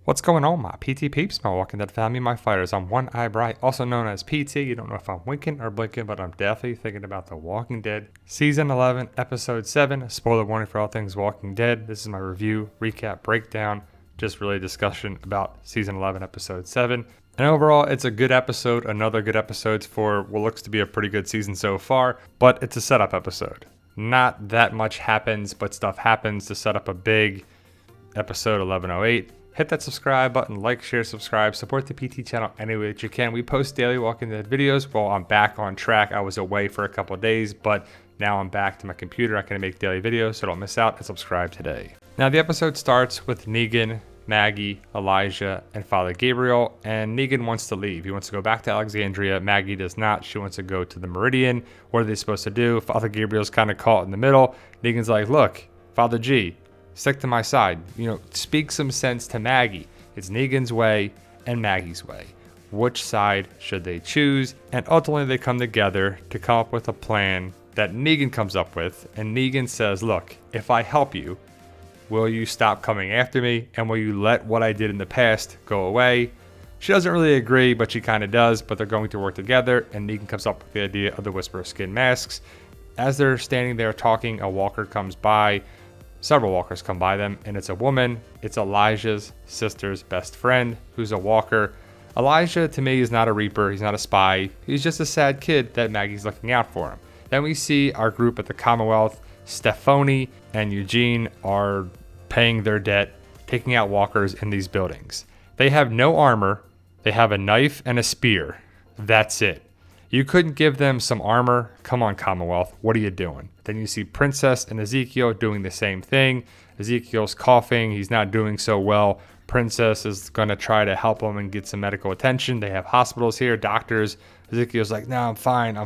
What's going on, my PT peeps, my Walking Dead family, my fighters? I'm One Eye Bright, also known as PT. You don't know if I'm winking or blinking, but I'm definitely thinking about The Walking Dead. Season 11, Episode 7, spoiler warning for all things Walking Dead. This is my review, recap, breakdown, just really discussion about Season 11, Episode 7. And overall, it's a good episode, another good episode for what looks to be a pretty good season so far, but it's a setup episode. Not that much happens, but stuff happens to set up a big episode 1108. Hit that subscribe button, like, share, subscribe, support the PT channel any way that you can. We post daily Walking Dead videos. Well, I'm back on track. I was away for a couple of days, but now I'm back to my computer. I can make daily videos, so don't miss out and subscribe today. Now, the episode starts with Negan, Maggie, Elijah, and Father Gabriel, and Negan wants to leave. He wants to go back to Alexandria. Maggie does not. She wants to go to the Meridian. What are they supposed to do? Father Gabriel's kind of caught in the middle. Negan's like, look, Father G, stick to my side. Speak some sense to Maggie. It's Negan's way and Maggie's way. Which side should they choose? And ultimately they come together to come up with a plan that Negan comes up with. And Negan says, look, if I help you, will you stop coming after me? And will you let what I did in the past go away? She doesn't really agree, but she kind of does. But they're going to work together. And Negan comes up with the idea of the Whisperer skin masks. As they're standing there talking, a walker comes by. Several walkers come by them, and it's a woman. It's Elijah's sister's best friend, who's a walker. Elijah, to me, is not a Reaper. He's not a spy. He's just a sad kid that Maggie's looking out for him. Then we see our group at the Commonwealth. Stephanie and Eugene are paying their debt, taking out walkers in these buildings. They have no armor. They have a knife and a spear. That's it. You couldn't give them some armor? Come on, Commonwealth. What are you doing? Then you see Princess and Ezekiel doing the same thing. Ezekiel's coughing. He's not doing so well. Princess is going to try to help him and get some medical attention. They have hospitals here, doctors. Ezekiel's like, no, I'm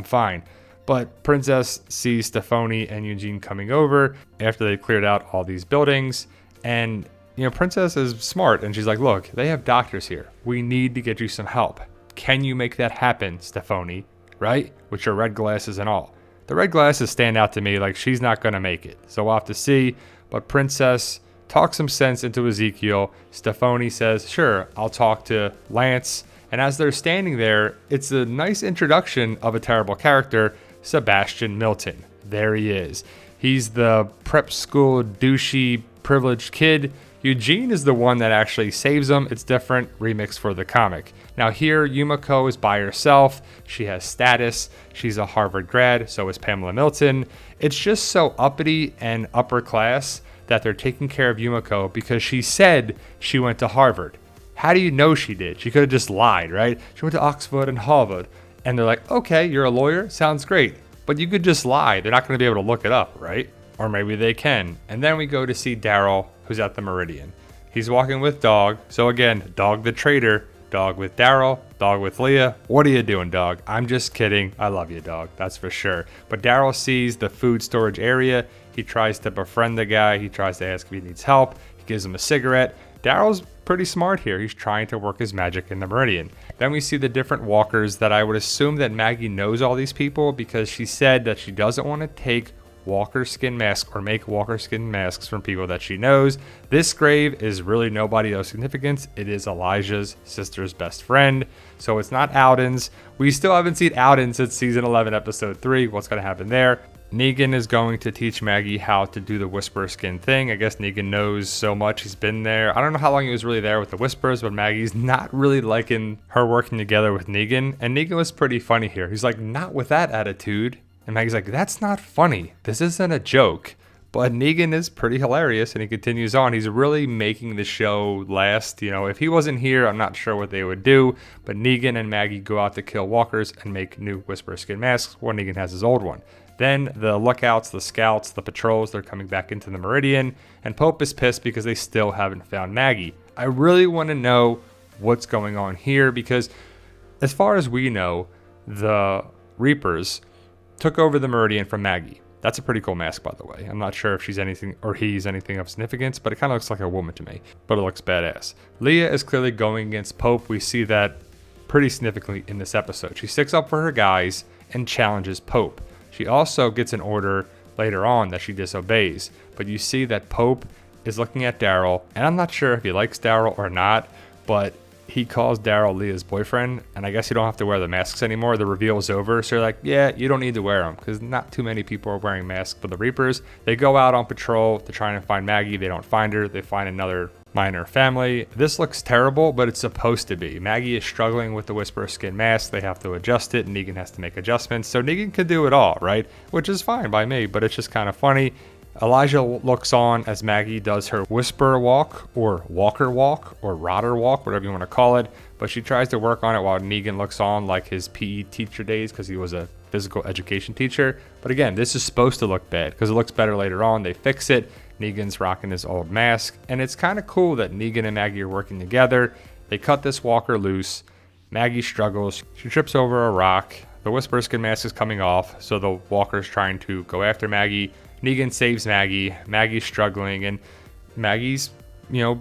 fine. But Princess sees Stephanie and Eugene coming over after they cleared out all these buildings. And, Princess is smart. And she's like, look, they have doctors here. We need to get you some help. Can you make that happen, Stephanie? Right? With your red glasses and all. The red glasses stand out to me like she's not going to make it. So we'll have to see. But Princess talks some sense into Ezekiel. Stephanie says, sure, I'll talk to Lance. And as they're standing there, it's a nice introduction of a terrible character, Sebastian Milton. There he is. He's the prep school douchey privileged kid. Eugene is the one that actually saves him. It's different, remix for the comic. Now here, Yimiko is by herself. She has status. She's a Harvard grad, so is Pamela Milton. It's just so uppity and upper class that they're taking care of Yimiko because she said she went to Harvard. How do you know she did? She could have just lied, right? She went to Oxford and Harvard. And they're like, okay, you're a lawyer? Sounds great. But you could just lie. They're not going to be able to look it up, right? Or maybe they can. And then we go to see Daryl, who's at the Meridian. He's walking with Dog. So again, Dog the traitor. Dog with Daryl. Dog with Leah. What are you doing, Dog? I'm just kidding. I love you, Dog. That's for sure. But Daryl sees the food storage area. He tries to befriend the guy. He tries to ask if he needs help. He gives him a cigarette. Daryl's pretty smart here. He's trying to work his magic in the Meridian. Then we see the different walkers that I would assume that Maggie knows all these people because she said that she doesn't want to take walker skin masks or make walker skin masks from people that she knows. This grave is really nobody of significance. It is Elijah's sister's best friend. So it's not Alden's. We still haven't seen Alden since season 11, episode 3. What's going to happen there? Negan is going to teach Maggie how to do the Whisperer skin thing. I guess Negan knows so much. He's been there. I don't know how long he was really there with the Whisperers, but Maggie's not really liking her working together with Negan. And Negan was pretty funny here. He's like, not with that attitude. And Maggie's like, that's not funny. This isn't a joke. But Negan is pretty hilarious, and he continues on. He's really making the show last. If he wasn't here, I'm not sure what they would do. But Negan and Maggie go out to kill walkers and make new Whisperer skin masks while Negan has his old one. Then the lookouts, the scouts, the patrols, they're coming back into the Meridian. And Pope is pissed because they still haven't found Maggie. I really want to know what's going on here because as far as we know, the Reapers took over the Meridian from Maggie. That's a pretty cool mask, by the way. I'm not sure if she's anything or he's anything of significance, but it kind of looks like a woman to me. But it looks badass. Leah is clearly going against Pope. We see that pretty significantly in this episode. She sticks up for her guys and challenges Pope. She also gets an order later on that she disobeys. But you see that Pope is looking at Daryl, and I'm not sure if he likes Daryl or not, but he calls Daryl Leah's boyfriend, and I guess you don't have to wear the masks anymore. The reveal is over, so they're like, yeah, you don't need to wear them, because not too many people are wearing masks for the Reapers. They go out on patrol to try and find Maggie. They don't find her. They find another minor family. This looks terrible, but it's supposed to be. Maggie is struggling with the Whisperer skin mask. They have to adjust it, and Negan has to make adjustments, so Negan can do it all, right? Which is fine by me, but it's just kind of funny. Elijah looks on as Maggie does her Whisperer walk, or Walker walk, or Rotter walk, whatever you want to call it, but she tries to work on it while Negan looks on like his PE teacher days, because he was a physical education teacher. But again, this is supposed to look bad, because it looks better later on. They fix it. Negan's rocking his old mask, and it's kind of cool that Negan and Maggie are working together. They cut this walker loose. Maggie struggles. She trips over a rock. The Whisperer skin mask is coming off, so the walker's trying to go after Maggie. Negan saves Maggie. Maggie's struggling, and Maggie's,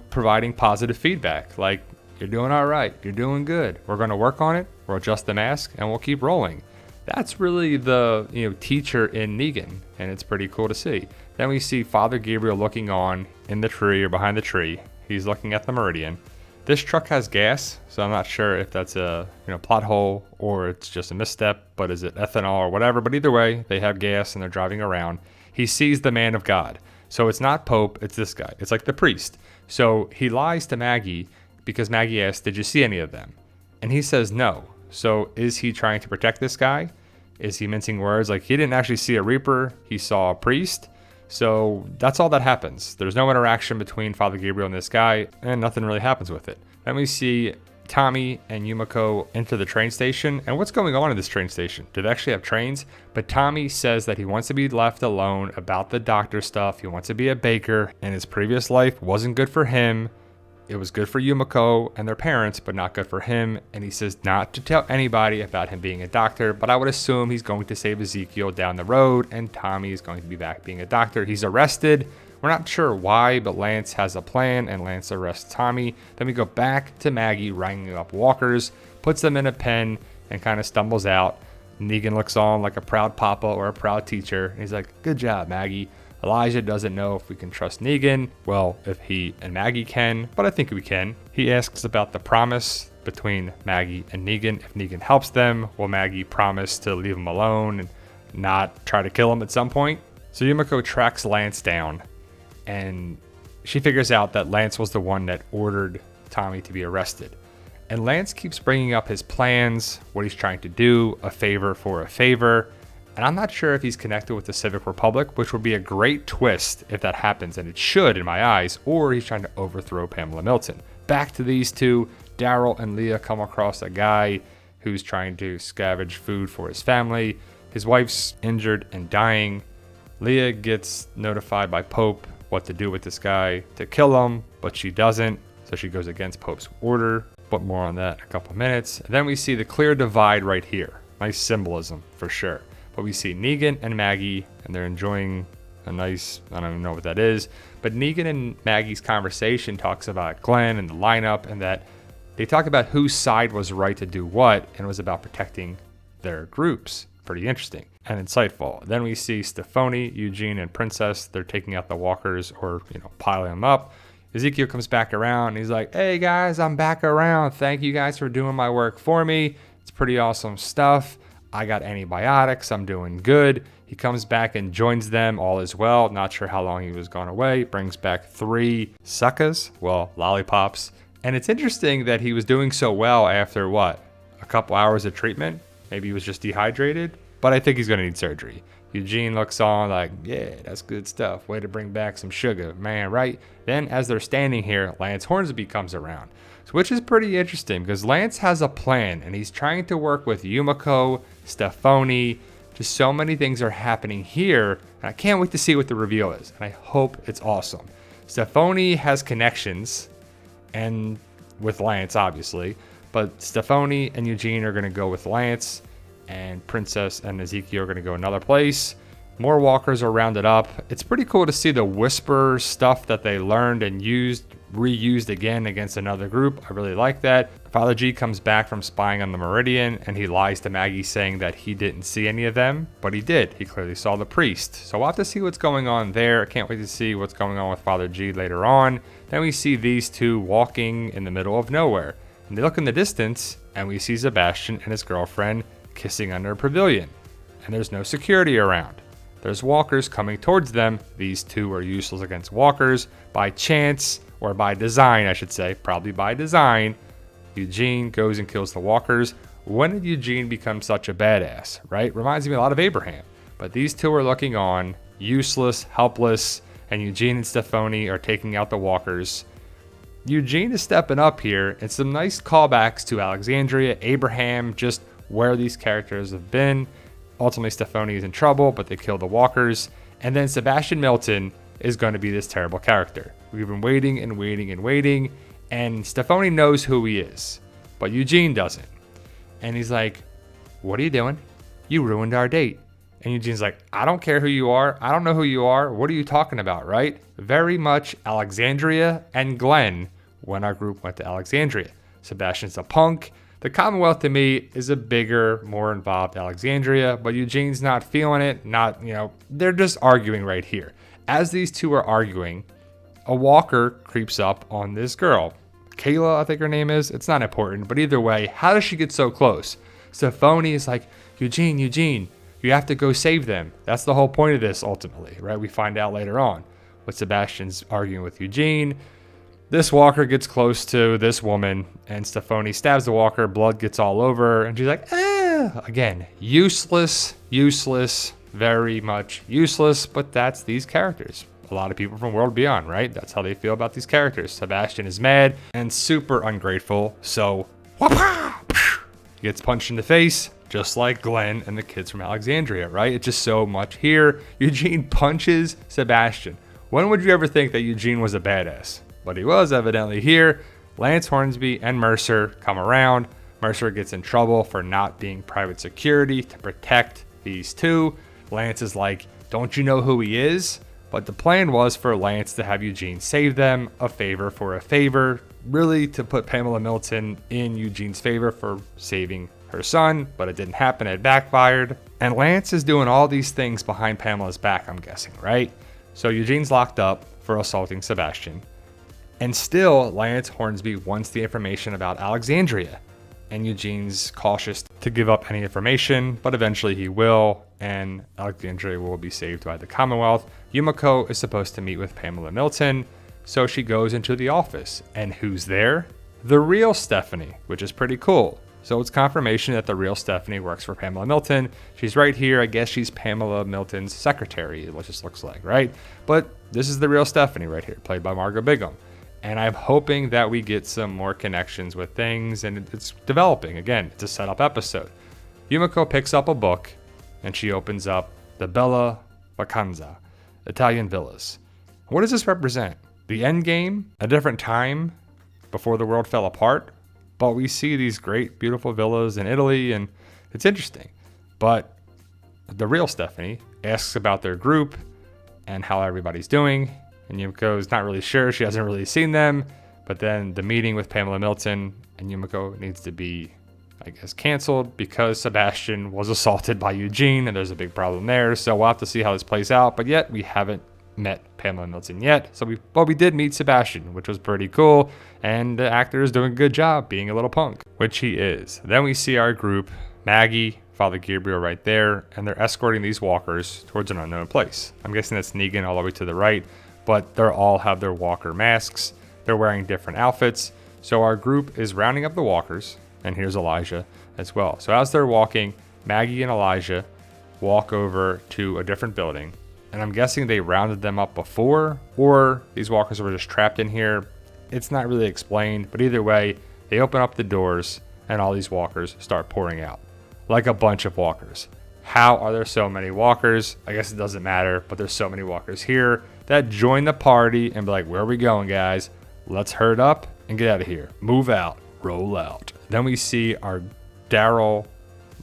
providing positive feedback. Like, you're doing all right. You're doing good. We're going to work on it. We'll adjust the mask, and we'll keep rolling. That's really the, teacher in Negan, and it's pretty cool to see. Then we see Father Gabriel looking on in the tree or behind the tree. He's looking at the Meridian. This truck has gas, so I'm not sure if that's a plot hole or it's just a misstep, but is it ethanol or whatever? But either way, they have gas and they're driving around. He sees the man of God. So it's not Pope, it's this guy. It's like the priest. So he lies to Maggie because Maggie asks, did you see any of them? And he says no. So is he trying to protect this guy? Is he mincing words? Like, he didn't actually see a Reaper, he saw a priest. So that's all that happens. There's no interaction between Father Gabriel and this guy, and nothing really happens with it. Then we see Tommy and Yimiko enter the train station. And what's going on in this train station? Do they actually have trains? But Tommy says that he wants to be left alone about the doctor stuff. He wants to be a baker, and his previous life wasn't good for him. It was good for Yimiko and their parents, but not good for him. And he says not to tell anybody about him being a doctor, but I would assume he's going to save Ezekiel down the road, and Tommy is going to be back being a doctor. He's arrested. We're not sure why, but Lance has a plan, and Lance arrests Tommy. Then we go back to Maggie wrangling up walkers, puts them in a pen, and kind of stumbles out. Negan looks on like a proud papa or a proud teacher, and he's like, good job, Maggie. Elijah doesn't know if we can trust Negan. Well, if he and Maggie can, but I think we can. He asks about the promise between Maggie and Negan. If Negan helps them, will Maggie promise to leave him alone and not try to kill him at some point? So Yimiko tracks Lance down, and she figures out that Lance was the one that ordered Tommy to be arrested. And Lance keeps bringing up his plans, what he's trying to do, a favor for a favor. And I'm not sure if he's connected with the Civic Republic, which would be a great twist if that happens, and it should in my eyes, or he's trying to overthrow Pamela Milton. Back to these two, Daryl and Leah come across a guy who's trying to scavenge food for his family. His wife's injured and dying. Leah gets notified by Pope what to do with this guy to kill him, but she doesn't, so she goes against Pope's order. But more on that in a couple minutes. And then we see the clear divide right here. Nice symbolism for sure. But we see Negan and Maggie, and they're enjoying a nice, I don't even know what that is, but Negan and Maggie's conversation talks about Glenn and the lineup, and that they talk about whose side was right to do what, and it was about protecting their groups. Pretty interesting and insightful. Then we see Stephanie, Eugene, and Princess. They're taking out the walkers, or, piling them up. Ezekiel comes back around, and he's like, hey guys, I'm back around. Thank you guys for doing my work for me. It's pretty awesome stuff. I got antibiotics. I'm doing good. He comes back and joins them. All is well. Not sure how long he was gone away. Brings back 3 suckas, lollipops. And it's interesting that he was doing so well after a couple hours of treatment. Maybe he was just dehydrated, but I think he's going to need surgery. Eugene looks on like, yeah, that's good stuff. Way to bring back some sugar, man, right? Then as they're standing here, Lance Hornsby comes around, which is pretty interesting because Lance has a plan and he's trying to work with Yumiko, Stephanie. Just so many things are happening here, and I can't wait to see what the reveal is, and I hope it's awesome. Stephanie has connections, and with Lance, obviously, but Stephanie and Eugene are going to go with Lance, and Princess and Ezekiel are going to go another place. More walkers are rounded up. It's pretty cool to see the Whisper stuff that they learned and reused again against another group. I really like that. If Father G comes back from spying on the Meridian, and he lies to Maggie saying that he didn't see any of them, but he did. He clearly saw the priest. So we'll have to see what's going on there. I can't wait to see what's going on with Father G later on. Then we see these two walking in the middle of nowhere. And they look in the distance, and we see Sebastian and his girlfriend kissing under a pavilion. And there's no security around. There's walkers coming towards them. These two are useless against walkers. By chance, or by design, I should say, probably by design, Eugene goes and kills the walkers. When did Eugene become such a badass, right? Reminds me a lot of Abraham. But these two are looking on, useless, helpless, and Eugene and Stephanie are taking out the walkers. Eugene is stepping up here, and some nice callbacks to Alexandria, Abraham, just where these characters have been. Ultimately, Stephanie is in trouble, but they kill the walkers. And then Sebastian Milton is going to be this terrible character. We've been waiting and waiting and waiting. And Stephanie knows who he is, but Eugene doesn't. And he's like, what are you doing? You ruined our date. And Eugene's like, I don't care who you are. I don't know who you are. What are you talking about, right? Very much Alexandria and Glenn when our group went to Alexandria. Sebastian's a punk. The Commonwealth to me is a bigger, more involved Alexandria, but Eugene's not feeling it. They're just arguing right here. As these two are arguing, a walker creeps up on this girl. Kayla, I think her name is. It's not important, but either way, how does she get so close? Stephanie is like, Eugene, you have to go save them. That's the whole point of this, ultimately, right? We find out later on. But Sebastian's arguing with Eugene. This walker gets close to this woman, and Stephanie stabs the walker. Blood gets all over, and she's like, Again, useless, very much useless, but that's these characters. A lot of people from World Beyond, right? That's how they feel about these characters. Sebastian is mad and super ungrateful, so he gets punched in the face, just like Glenn and the kids from Alexandria, right? It's just so much here. Eugene punches Sebastian. When would you ever think that Eugene was a badass? But he was evidently here. Lance Hornsby and Mercer come around. Mercer gets in trouble for not being private security to protect these two. Lance is like, don't you know who he is? But the plan was for Lance to have Eugene save them, a favor for a favor, really to put Pamela Milton in Eugene's favor for saving her son, but it didn't happen, it backfired. And Lance is doing all these things behind Pamela's back, I'm guessing, right? So Eugene's locked up for assaulting Sebastian. And still, Lance Hornsby wants the information about Alexandria. And Eugene's cautious to give up any information, but eventually he will, and Alexandria will be saved by the Commonwealth. Yimiko is supposed to meet with Pamela Milton, so she goes into the office. And who's there? The real Stephanie, which is pretty cool. So it's confirmation that the real Stephanie works for Pamela Milton. She's right here. I guess she's Pamela Milton's secretary, what just looks like, right? But this is the real Stephanie right here, played by Margot Bigham. And I'm hoping that we get some more connections with things, and it's developing. Again, it's a setup episode. Yumiko picks up a book, and she opens up the Bella Vacanza, Italian villas. What does this represent? The end game? A different time before the world fell apart? But we see these great, beautiful villas in Italy, and it's interesting. But the real Stephanie asks about their group and how everybody's doing. And Yumiko's not really sure. She hasn't really seen them. But then the meeting with Pamela Milton and Yumiko needs to be, I guess, canceled because Sebastian was assaulted by Eugene, and there's a big problem there. So we'll have to see how this plays out. But yet we haven't met Pamela Milton yet. So we did meet Sebastian, which was pretty cool. And the actor is doing a good job being a little punk, which he is. Then we see our group, Maggie, Father Gabriel right there, and they're escorting these walkers towards an unknown place. I'm guessing that's Negan all the way to the right. But they all have their walker masks. They're wearing different outfits. So our group is rounding up the walkers. And here's Elijah as well. So as they're walking, Maggie and Elijah walk over to a different building. And I'm guessing they rounded them up before, or these walkers were just trapped in here. It's not really explained. But either way, they open up the doors and all these walkers start pouring out. Like a bunch of walkers. How are there so many walkers? I guess it doesn't matter, but there's so many walkers here that join the party and be like, where are we going, guys? Let's herd up and get out of here. Move out. Roll out. Then we see our Daryl,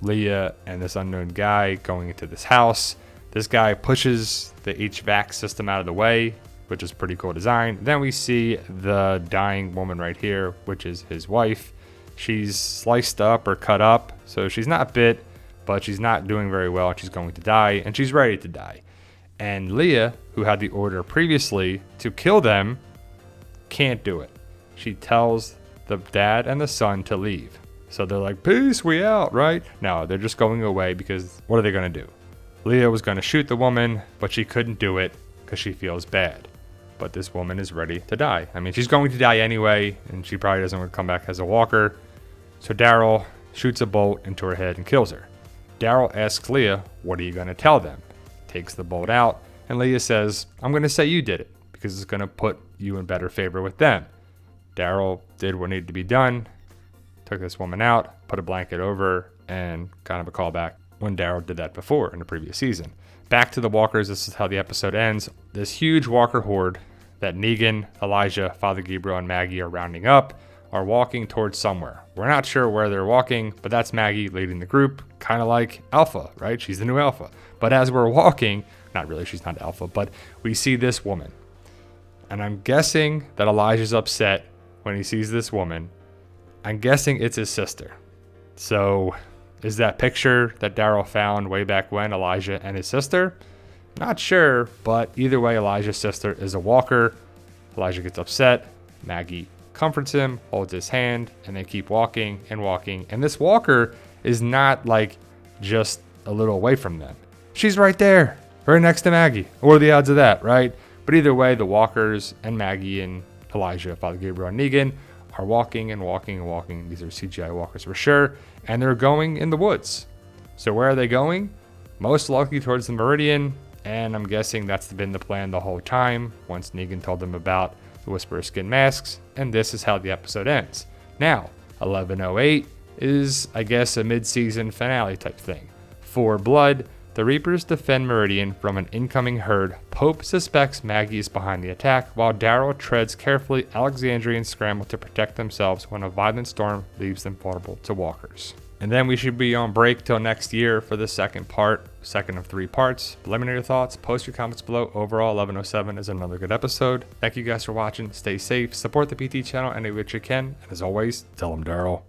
Leah, and this unknown guy going into this house. This guy pushes the HVAC system out of the way, which is pretty cool design. Then we see the dying woman right here, which is his wife. She's sliced up or cut up, so she's not bit, but she's not doing very well. She's going to die, and she's ready to die. And Leah, who had the order previously to kill them, can't do it. She tells the dad and the son to leave. So they're like, peace, we out, right? No, they're just going away because what are they going to do? Leah was going to shoot the woman, but she couldn't do it because she feels bad. But this woman is ready to die. I mean, she's going to die anyway, and she probably doesn't want to come back as a walker. So Daryl shoots a bolt into her head and kills her. Daryl asks Leah, what are you going to tell them? Takes the bolt out, and Leah says, I'm going to say you did it because it's going to put you in better favor with them. Daryl did what needed to be done, took this woman out, put a blanket over her, and kind of a callback when Daryl did that before in the previous season. Back to the walkers, this is how the episode ends. This huge walker horde that Negan, Elijah, Father Gabriel, and Maggie are rounding up are walking towards somewhere. We're not sure where they're walking, but that's Maggie leading the group, kind of like Alpha, right? She's the new Alpha. But as we're walking, not really, she's not Alpha, but we see this woman. And I'm guessing that Elijah's upset when he sees this woman. I'm guessing it's his sister. So is that picture that Daryl found way back when, Elijah and his sister? Not sure, but either way, Elijah's sister is a walker. Elijah gets upset. Maggie comforts him, holds his hand, and they keep walking and walking. And this walker is not like just a little away from them. She's right there, right next to Maggie. What are the odds of that, right? But either way, the walkers and Maggie and Elijah, Father Gabriel, and Negan are walking and walking and walking. These are CGI walkers for sure. And they're going in the woods. So where are they going? Most likely towards the Meridian. And I'm guessing that's been the plan the whole time once Negan told them about the Whisperer skin masks. And this is how the episode ends. Now, 11:08 is, I guess, a mid-season finale type thing. For Blood, the Reapers defend Meridian from an incoming herd. Pope suspects Maggie is behind the attack, while Daryl treads carefully. Alexandrians scramble to protect themselves when a violent storm leaves them vulnerable to walkers. And then we should be on break till next year for the second of 3 parts. But let me know your thoughts. Post your comments below. Overall, 11:07 is another good episode. Thank you guys for watching. Stay safe. Support the PT channel any which you can. And as always, tell them Daryl.